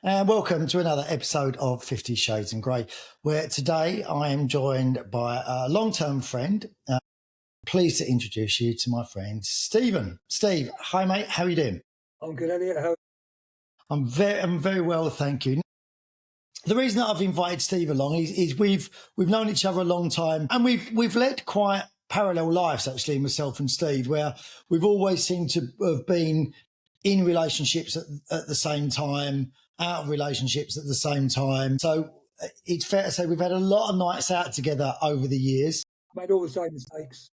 And welcome to another episode of 50 Shades and Grey, where today I am joined by a long-term friend. Pleased to introduce you to my friend, Stephen. Steve, hi mate, how are you doing? I'm good, Elliot. How? I'm very well, thank you. The reason that I've invited Steve along is we've known each other a long time, and we've led quite parallel lives actually, myself and Steve, where we've always seemed to have been in relationships at the same time, out of relationships at the same time. So it's fair to say we've had a lot of nights out together over the years. Made all the same mistakes.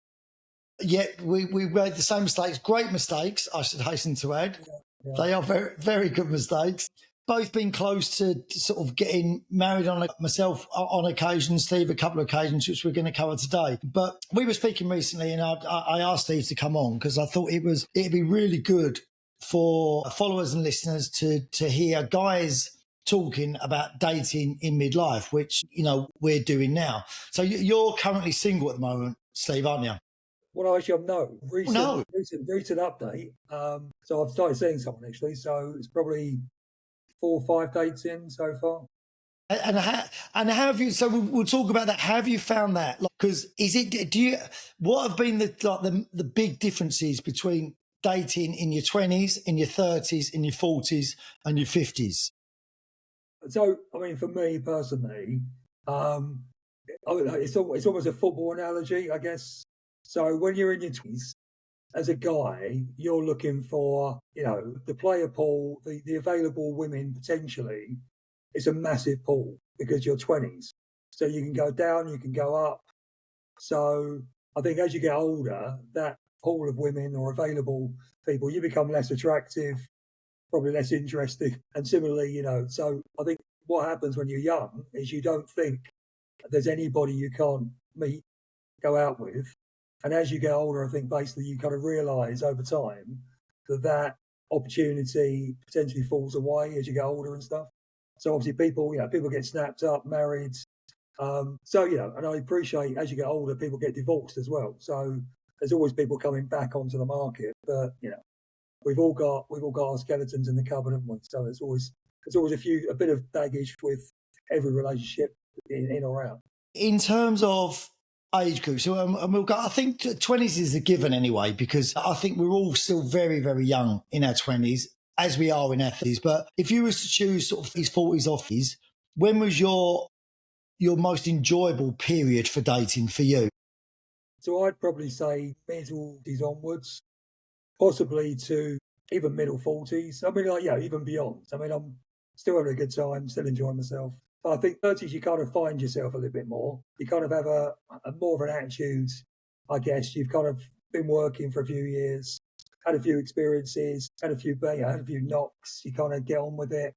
Yet we made the same mistakes, great mistakes, I should hasten to add. Yeah. They are very, very good mistakes. Both been close to sort of getting married myself on occasion, Steve a couple of occasions, which we're going to cover today. But we were speaking recently and I asked Steve to come on because I thought it'd be really good for followers and listeners to hear guys talking about dating in midlife, which, we're doing now. So you're currently single at the moment, Steve, aren't you? Well, actually, no. Recent update. So I've started seeing someone actually. So it's probably 4 or 5 dates in so far. And how have you? So we'll talk about that. How have you found that? Because what have been the big differences between dating in your 20s, in your 30s, in your 40s, and your 50s? So I mean, for me personally, it's almost a football analogy, I guess. So when you're in your 20s, as a guy, you're looking for, the player pool, the available women potentially. It's a massive pool because you're 20s. So you can go down, you can go up. So I think as you get older, that pool of women or available people, you become less attractive, probably less interesting. And similarly, so I think what happens when you're young is you don't think there's anybody you can't meet, go out with. And as you get older, I think basically you kind of realise over time that opportunity potentially falls away as you get older and stuff. So obviously people get snapped up, married. And I appreciate as you get older, people get divorced as well. So there's always people coming back onto the market. But, we've all got our skeletons in the cupboard, haven't we? So there's always a bit of baggage with every relationship in or out. In terms of age group, so I think 20s is a given anyway, because I think we're all still very, very young in our 20s, as we are in our 30s. But if you was to choose sort of these 40s off these, when was your most enjoyable period for dating for you? So I'd probably say mid-40s onwards, possibly to even middle 40s. I mean, even beyond. I mean, I'm still having a good time, still enjoying myself. But I think 30s, you kind of find yourself a little bit more. You kind of have a more of an attitude, I guess. You've kind of been working for a few years, had a few experiences, had a few knocks. You kind of get on with it.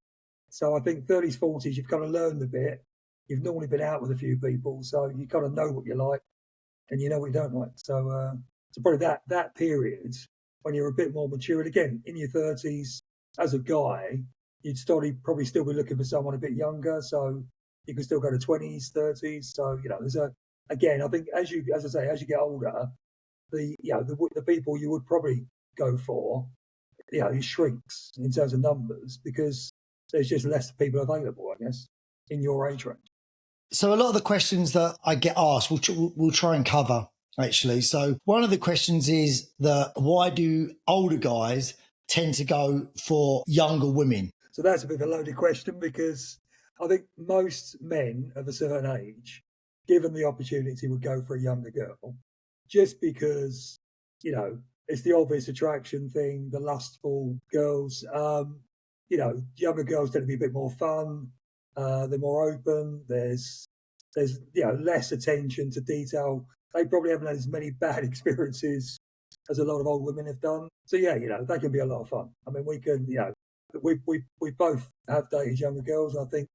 So I think 30s, 40s, you've kind of learned a bit. You've normally been out with a few people, so you kind of know what you like and you know what you don't like. So probably that period when you're a bit more mature. And again, in your 30s, as a guy, you'd probably still be looking for someone a bit younger, so you can still go to 20s, 30s. So again, I think as you get older, the people you would probably go for, it shrinks in terms of numbers because there's just less people available, I guess, in your age range. So a lot of the questions that I get asked, we'll try and cover actually. So one of the questions is why do older guys tend to go for younger women? So that's a bit of a loaded question because I think most men of a certain age, given the opportunity, would go for a younger girl just because, it's the obvious attraction thing, the lustful girls. Younger girls tend to be a bit more fun. They're more open. There's less attention to detail. They probably haven't had as many bad experiences as a lot of old women have done. So they can be a lot of fun. I mean, we can, we both have dated younger girls. And I think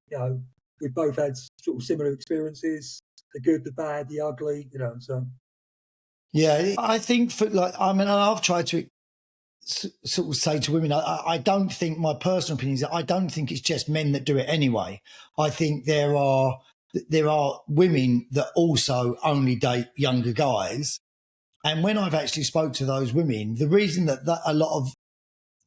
we've both had sort of similar experiences: the good, the bad, the ugly. So yeah, I think I've tried to sort of say to women, I don't think, my personal opinion is that I don't think it's just men that do it anyway. I think there are women that also only date younger guys. And when I've actually spoke to those women, the reason that a lot of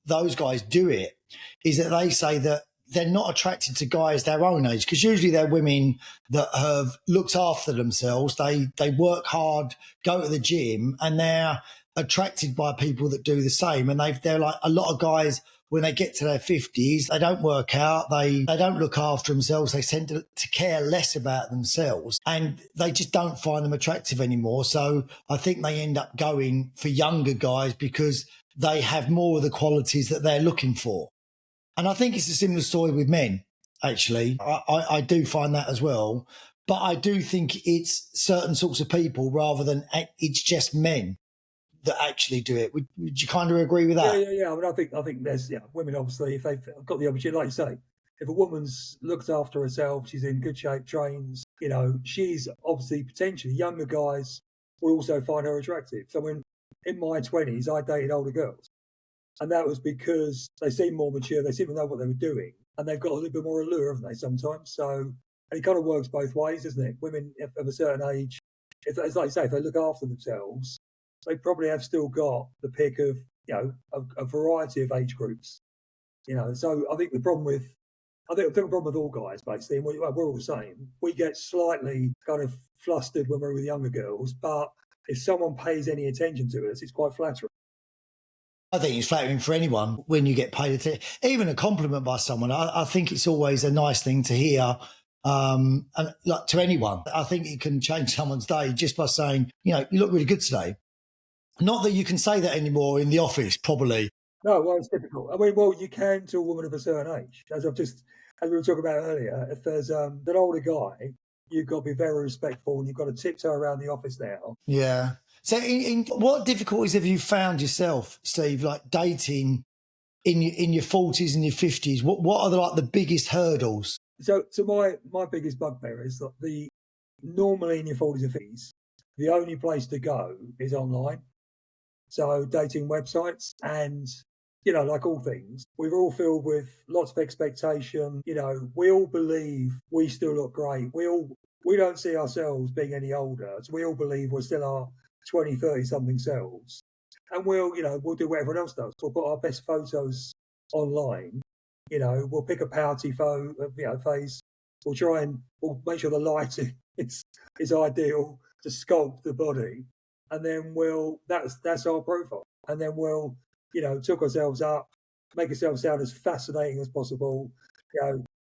those guys do it is that they say that they're not attracted to guys their own age, because usually they're women that have looked after themselves. They work hard, go to the gym, and they're attracted by people that do the same. And they're like a lot of guys when they get to their 50s, they don't work out, they don't look after themselves, they tend to care less about themselves, and they just don't find them attractive anymore. So I think they end up going for younger guys because they have more of the qualities that they're looking for. And I think it's a similar story with men, actually. I do find that as well. But I do think it's certain sorts of people rather than it's just men that actually do it. Would you kind of agree with that? Yeah. I mean, I think there's women, obviously, if they've got the opportunity, like you say, if a woman's looked after herself, she's in good shape, trains, she's obviously potentially younger guys will also find her attractive. So when in my 20s, I dated older girls. And that was because they seem more mature, they seem to know what they were doing, and they've got a little bit more allure, haven't they, sometimes? So, and it kind of works both ways, doesn't it? Women of a certain age, if it's like you say, if they look after themselves, they probably have still got the pick of, a variety of age groups. So I think the problem with all guys, basically, and we're all the same, we get slightly kind of flustered when we're with younger girls, but if someone pays any attention to us, it's quite flattering. I think it's flattering for anyone when you get paid attention. Even a compliment by someone, I think it's always a nice thing to hear. And like to anyone, I think it can change someone's day just by saying, you look really good today. Not that you can say that anymore in the office, probably. No, well, it's difficult. I mean, well, you can to a woman of a certain age. As we were talking about earlier, if there's an older guy, you've got to be very respectful and you've got to tiptoe around the office now. Yeah. So what difficulties have you found yourself, Steve, like dating in your 40s and your 50s? What are the biggest hurdles? So my biggest bugbear is that normally in your 40s and 50s, the only place to go is online. So dating websites, and like all things, we're all filled with lots of expectation. We all believe we still look great. We don't see ourselves being any older. So we all believe we're still our 20, 30 something selves. And we'll do what everyone else does. We'll put our best photos online. We'll pick a pouty face. We'll make sure the lighting is ideal to sculpt the body. And then that's our profile. And then we'll, talk ourselves up, make ourselves sound as fascinating as possible.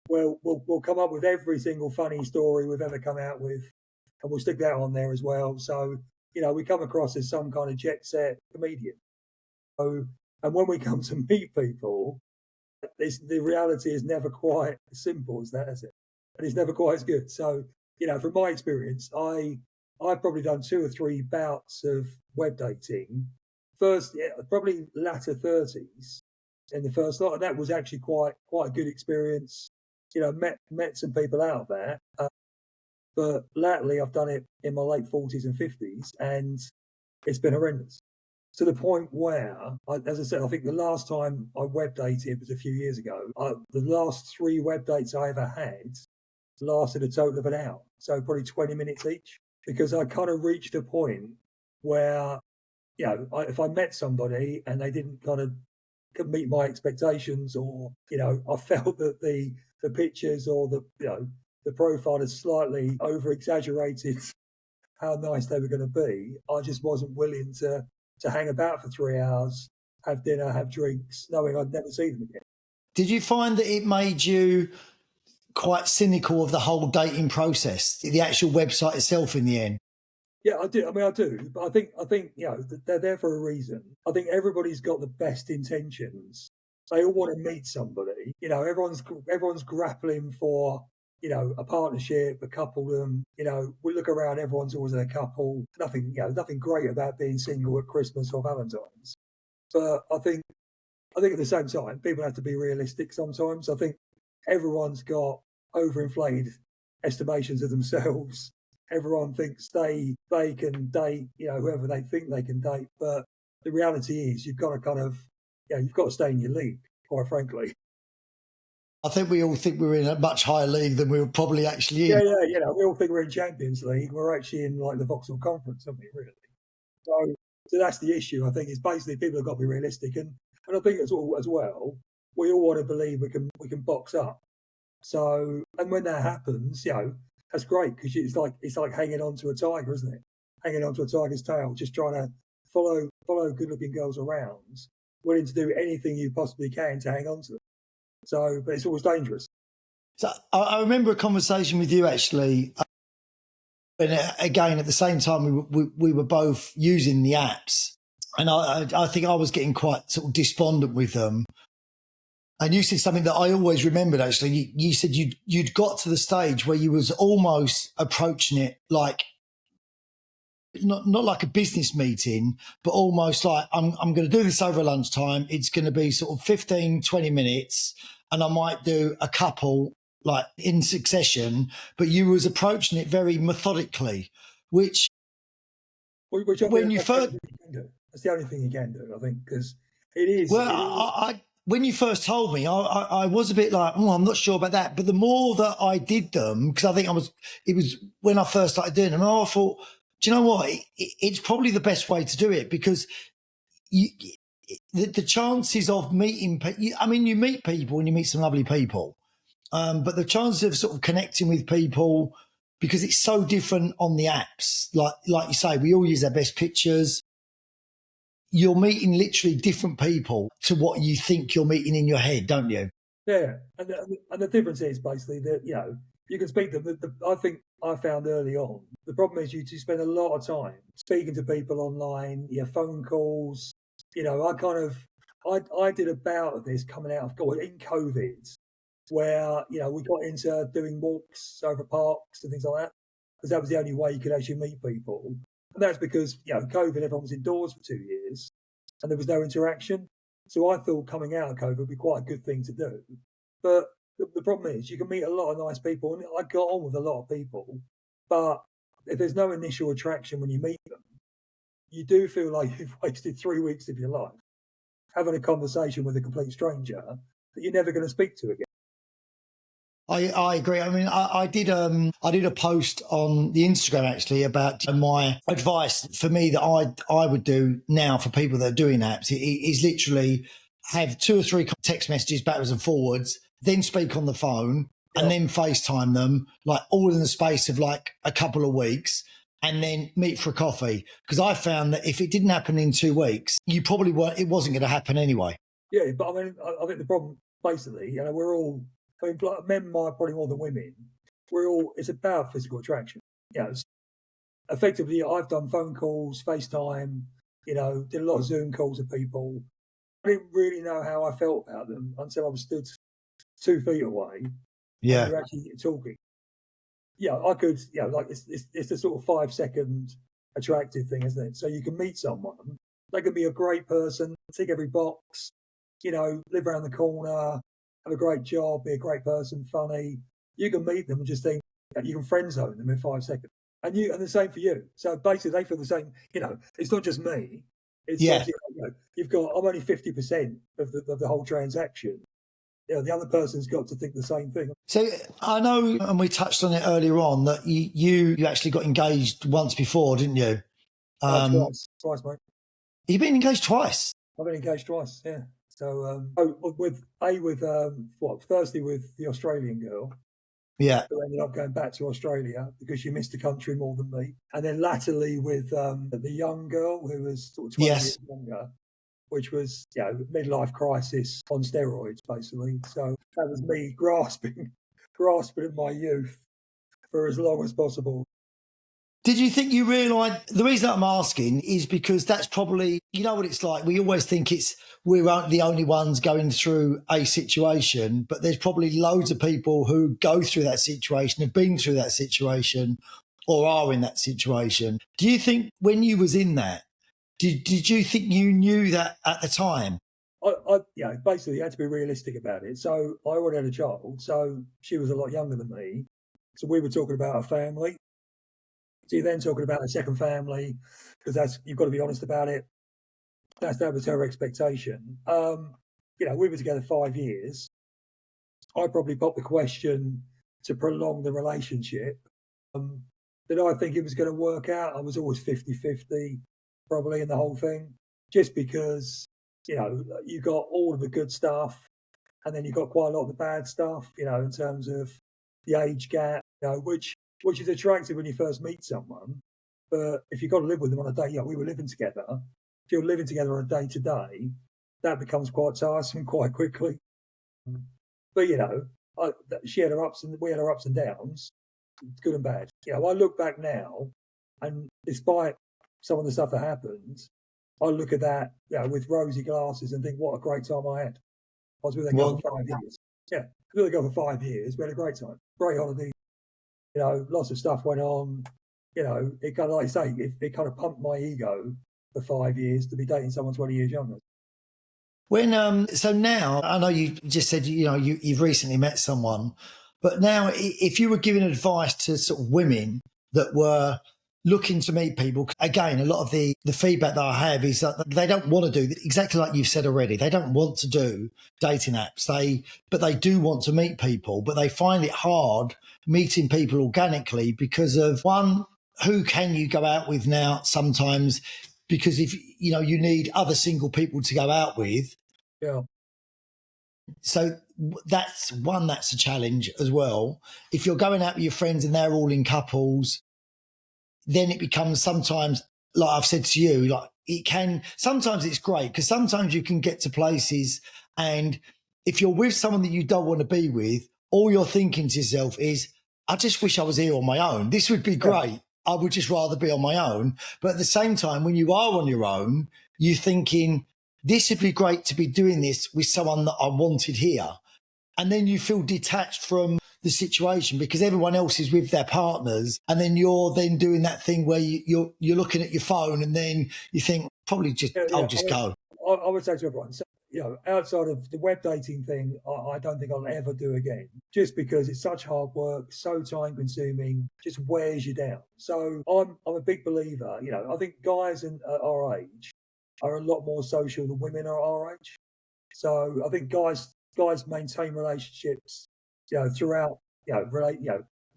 We'll come up with every single funny story we've ever come out with, and we'll stick that on there as well. So, we come across as some kind of jet set comedian. So, and when we come to meet people, the reality is never quite as simple as that, is it? And it's never quite as good. So, from my experience, I've probably done 2 or 3 bouts of web dating. First, probably latter 30s in the first lot, and that was actually quite a good experience. Met some people out there, but latterly I've done it in my late 40s and 50s, and it's been horrendous. To the point where, as I said, I think the last time I web dated was a few years ago. The last 3 web dates I ever had lasted a total of an hour, so probably 20 minutes each. Because I kind of reached a point where, if I met somebody and they didn't kind of meet my expectations, or, I felt that the pictures or the profile had slightly over exaggerated how nice they were going to be, I just wasn't willing to hang about for 3 hours, have dinner, have drinks, knowing I'd never see them again. Did you find that it made you quite cynical of the whole dating process, the actual website itself in the end? Yeah, I do. I mean, I do. But I think they're there for a reason. I think everybody's got the best intentions. They all want to meet somebody. Everyone's grappling for, a partnership, a coupledom. We look around, everyone's always in a couple. Nothing great about being single at Christmas or Valentine's. But I think at the same time, people have to be realistic sometimes. I think everyone's got overinflated estimations of themselves. Everyone thinks they can date, whoever they think they can date. But the reality is you've got to you've got to stay in your league, quite frankly. I think we all think we're in a much higher league than we were probably actually in. Yeah. We all think we're in Champions League. We're actually in like the Vauxhall Conference, aren't we, really? So that's the issue. I think it's basically people have got to be realistic. And I think as well, we all want to believe we can box up. So, and when that happens, that's great because it's like hanging on to a tiger, isn't it? Hanging on to a tiger's tail, just trying to follow good-looking girls around, willing to do anything you possibly can to hang on to them. So, but it's always dangerous. So I remember a conversation with you actually, and again at the same time we were both using the apps, and I think I was getting quite sort of despondent with them. And you said something that I always remembered, actually. You said you'd got to the stage where you was almost approaching it like, not like a business meeting, but almost like, I'm going to do this over lunchtime. It's going to be sort of 15, 20 minutes, and I might do a couple like in succession, but you was approaching it very methodically, which when you first... That's the only thing you can do, I think, because it is... Well, when you first told me, I was a bit like, oh, I'm not sure about that. But the more that I did them, because I think it was when I first started doing them, I thought, do you know what? It's probably the best way to do it, because the chances of meeting, I mean, you meet people and you meet some lovely people, but the chances of sort of connecting with people, because it's so different on the apps, like you say, we all use our best pictures. You're meeting literally different people to what you think you're meeting in your head, don't you? Yeah, and the difference is basically that, you can speak to them. I think I found early on, the problem is you spend a lot of time speaking to people online, phone calls. I did a bout of this coming out of in COVID, where, we got into doing walks over parks and things like that, because that was the only way you could actually meet people. And that's because, COVID, everyone was indoors for 2 years and there was no interaction. So I thought coming out of COVID would be quite a good thing to do. But the problem is you can meet a lot of nice people, and I got on with a lot of people. But if there's no initial attraction when you meet them, you do feel like you've wasted 3 weeks of your life having a conversation with a complete stranger that you're never going to speak to again. I agree. I mean, I did a post on the Instagram actually about my advice for me that I would do now for people that are doing apps. It is literally have 2 or 3 text messages backwards and forwards, then speak on the phone, and then FaceTime them, like all in the space of like a couple of weeks, and then meet for a coffee. Because I found that if it didn't happen in 2 weeks, it wasn't going to happen anyway. Yeah, but I mean, I think the problem basically, we're all... I mean, men probably more than women. It's about physical attraction. Effectively, I've done phone calls, FaceTime, did a lot of Zoom calls with people. I didn't really know how I felt about them until I was stood 2 feet away. Yeah. And we were actually talking. Yeah, I could, like it's the sort of 5-second attractive thing, isn't it? So you can meet someone, they can be a great person, tick every box, live around the corner, have a great job, be a great person, funny. You can meet them and just think you can friend zone them in 5 seconds. And the same for you. So basically they feel the same, it's not just me. It's you've got, I'm only 50% of the whole transaction. The other person's got to think the same thing. So I know, and we touched on it earlier on, that you actually got engaged once before, didn't you? Twice, mate. You've been engaged twice? I've been engaged twice, yeah. So, firstly with the Australian girl. Yeah. Who ended up going back to Australia because she missed the country more than me. And then latterly with the young girl who was sort of 20 years younger, which was, midlife crisis on steroids, basically. So that was me grasping at my youth for as long as possible. Did you think you realised, the reason I'm asking is because that's probably, you know what it's like, we always think we're the only ones going through a situation, but there's probably loads of people who go through that situation, have been through that situation, or are in that situation. Do you think when you was in that, did you think you knew that at the time? I basically had to be realistic about it. So I already had a child, so she was a lot younger than me. So we were talking about a family. So you're then talking about a second family, because you've got to be honest about it. That was her expectation. We were together 5 years. I probably popped the question to prolong the relationship. Did I think it was going to work out? I was always 50-50 probably in the whole thing, just because, you got all of the good stuff. and then you've got quite a lot of the bad stuff, in terms of the age gap, which is attractive when you first meet someone. But if you've got to live with them on a day, we were living together. If you're living together on a day to day, that becomes quite tiresome quite quickly. But she had her ups and we had our ups and downs, good and bad. I look back now, and despite some of the stuff that happens, I look at that with rosy glasses and think, what a great time I had. I was with that girl for 5 years. Yeah, with that girl for 5 years. We had a great time, great holiday. Lots of stuff went on. It kind of, like you say, it kind of pumped my ego for 5 years to be dating someone 20 years younger. So now, I know you just said, you've recently met someone, but now if you were giving advice to sort of women that were looking to meet people, again, a lot of the feedback that I have is that they don't want to do exactly like you've said already. They don't want to do dating apps. But they do want to meet people, but they find it hard meeting people organically because of, one, who can you go out with now sometimes? Because if you need other single people to go out with. Yeah. So that's a challenge as well. If you're going out with your friends and they're all in couples, then it becomes sometimes, like I've said to you, sometimes it's great because sometimes you can get to places, and if you're with someone that you don't want to be with, all you're thinking to yourself is, I just wish I was here on my own. This would be great. Yeah. I would just rather be on my own. But at the same time, when you are on your own, you're thinking, this would be great to be doing this with someone that I wanted here. And then you feel detached from the situation because everyone else is with their partners. And then you're then doing that thing where you're looking at your phone and then you think, probably I'll just go. I would say to everyone, so, outside of the web dating thing, I don't think I'll ever do again, just because it's such hard work, so time consuming, just wears you down. So I'm a big believer, I think guys our age are a lot more social than women are our age. So I think guys maintain relationships, throughout,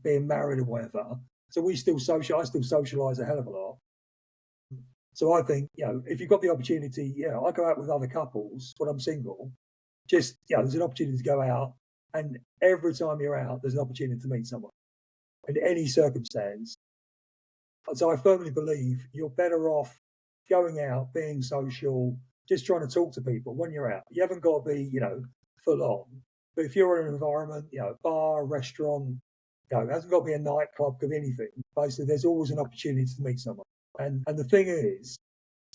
being married or whatever. So I still socialise a hell of a lot. So I think, if you've got the opportunity, I go out with other couples when I'm single. Just, there's an opportunity to go out, and every time you're out, there's an opportunity to meet someone in any circumstance. So I firmly believe you're better off going out, being social, just trying to talk to people when you're out. You haven't got to be, full on. But if you're in an environment, bar, restaurant, it hasn't got to be a nightclub, could be anything. Basically, there's always an opportunity to meet someone. And the thing is,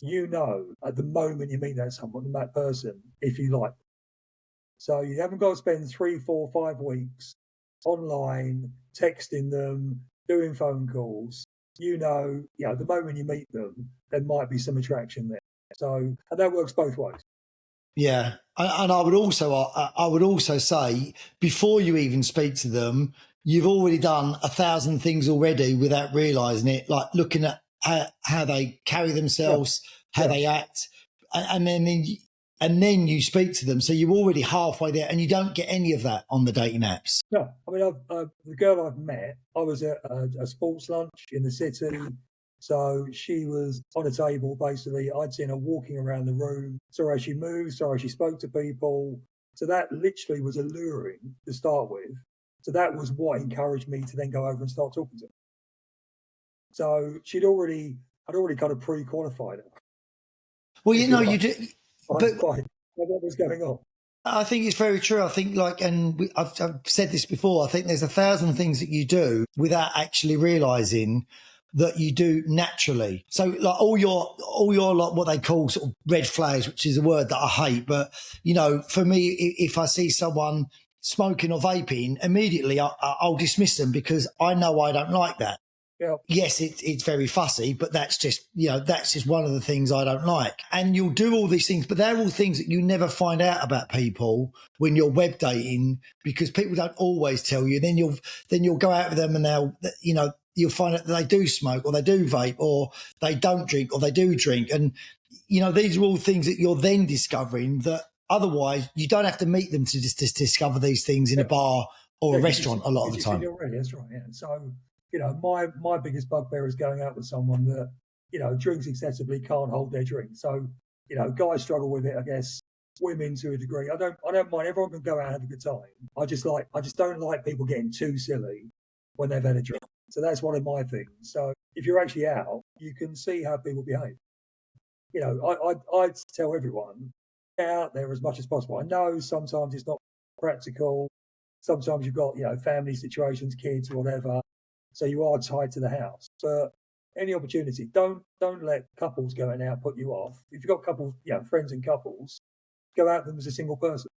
at the moment you meet that person, if you like. So you haven't got to spend 3, 4, 5 weeks online, texting them, doing phone calls. The moment you meet them, there might be some attraction there. So, and that works both ways. Yeah. And I would also say, before you even speak to them, you've already done 1,000 things already without realising it, like looking at how they carry themselves, how they act, and then you speak to them. So you're already halfway there, and you don't get any of that on the dating apps. No, I mean, the girl I've met, I was at a sports lunch in the city. So she was on a table, basically. I'd seen her walking around the room, saw how she moved, saw how she spoke to people. So that literally was alluring to start with. So that was what encouraged me to then go over and start talking to her. So I'd already kind of pre-qualified her. Well, you do. But what was going on? I think it's very true. I think I've said this before. I think there's 1,000 things that you do without actually realising that you do naturally. So like all your like what they call sort of red flags, which is a word that I hate. But, for me, if I see someone smoking or vaping, immediately I'll dismiss them because I know I don't like that. Yeah. Yes, it's very fussy, but that's just one of the things I don't like. And you'll do all these things, but they're all things that you never find out about people when you're web dating, because people don't always tell you. Then you'll go out with them and you'll find out that they do smoke or they do vape or they don't drink or they do drink. And, these are all things that you're then discovering that otherwise you don't have to meet them to just discover these things in a bar or a restaurant a lot of the time. That's right, yeah. So, my biggest bugbear is going out with someone that, drinks excessively, can't hold their drink. So, guys struggle with it, I guess. women to a degree. I don't mind. Everyone can go out and have a good time. I just don't like people getting too silly when they've had a drink. So that's one of my things. So if you're actually out, you can see how people behave. You know, I'd tell everyone, get out there as much as possible. I know sometimes it's not practical. Sometimes you've got, you know, family situations, kids, whatever. So you are tied to the house. But any opportunity, don't let couples going out put you off. If you've got couples, you know, friends and couples, go out with them as a single person.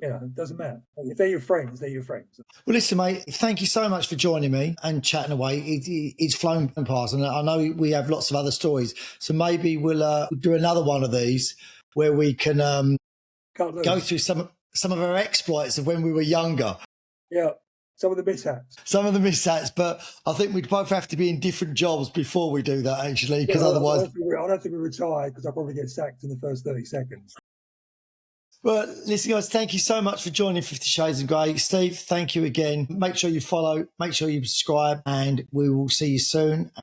You know, it doesn't matter. If they're your friends, they're your friends. Well, listen, mate, thank you so much for joining me and chatting away. It's flown past, and I know we have lots of other stories. So maybe we'll do another one of these where we can go through some of our exploits of when we were younger. Yeah, some of the mishaps. Some of the mishaps, but I think we'd both have to be in different jobs before we do that, actually, because otherwise... I don't think we retire because I'll probably get sacked in the first 30 seconds. Well, listen, guys, thank you so much for joining 50 Shades of Grey. Steve, thank you again. Make sure you follow, make sure you subscribe, and we will see you soon.